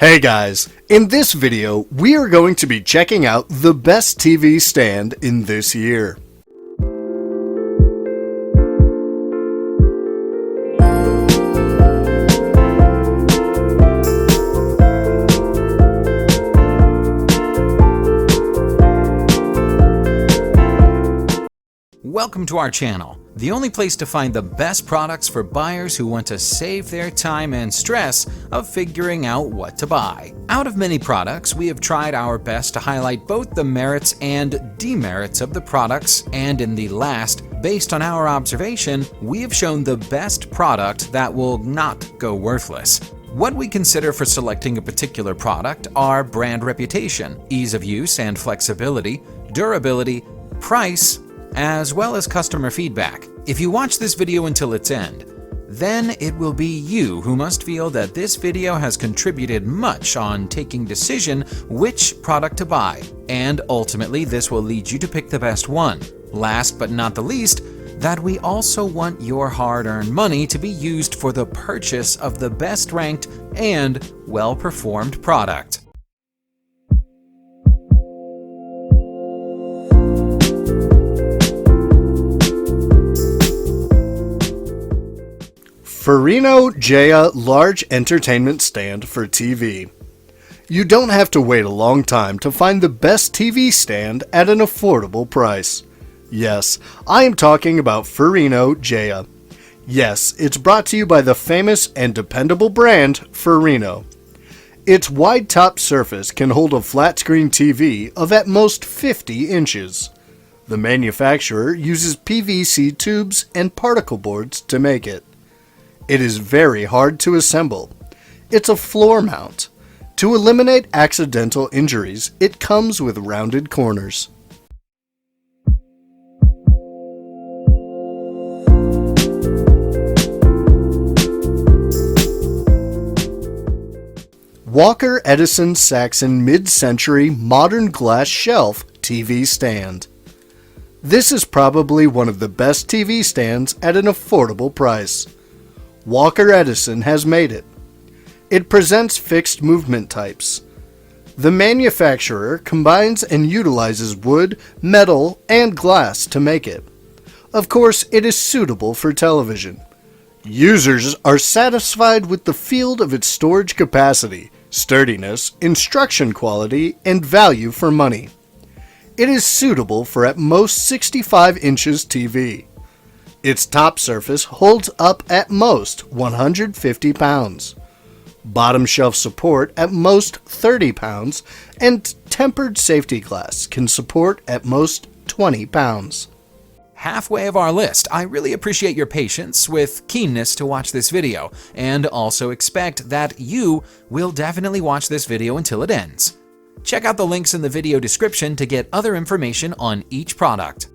Hey guys, in this video we are going to be checking out the best TV stand in this year. Welcome to our channel, the only place to find the best products for buyers who want to save their time and stress of figuring out what to buy. Out of many products, we have tried our best to highlight both the merits and demerits of the products, and in the last, based on our observation, we have shown the best product that will not go worthless. What we consider for selecting a particular product are brand reputation, ease of use and flexibility, durability, price, as well as customer feedback. If you watch this video until its end, then it will be you who must feel that this video has contributed much on taking decision which product to buy, and ultimately this will lead you to pick the best one. Last but not the least, that we also want your hard-earned money to be used for the purchase of the best ranked and well-performed product. Furino Jaya Large Entertainment Stand for TV. You don't have to wait a long time to find the best TV stand at an affordable price. Yes, I am talking about Furino Jaya. Yes, it's brought to you by the famous and dependable brand Furino. Its wide top surface can hold a flat screen TV of at most 50 inches. The manufacturer uses PVC tubes and particle boards to make it. It is very hard to assemble. It's a floor mount. To eliminate accidental injuries, it comes with rounded corners. Walker Edison Saxon Mid-Century Modern Glass Shelf TV Stand. This is probably one of the best TV stands at an affordable price. Walker Edison has made it. It presents fixed movement types. The manufacturer combines and utilizes wood, metal, and glass to make it. Of course, it is suitable for television. Users are satisfied with the field of its storage capacity, sturdiness, instruction quality, and value for money. It is suitable for at most 65 inches TV. Its top surface holds up at most 150 pounds. Bottom shelf support at most 30 pounds, and tempered safety glass can support at most 20 pounds. Halfway of our list, I really appreciate your patience with keenness to watch this video, and also expect that you will definitely watch this video until it ends. Check out the links in the video description to get other information on each product.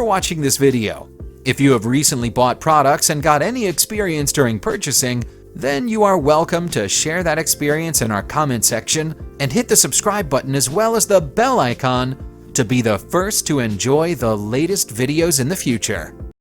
watching this video. If you have recently bought products and got any experience during purchasing, then you are welcome to share that experience in our comment section and hit the subscribe button as well as the bell icon to be the first to enjoy the latest videos in the future.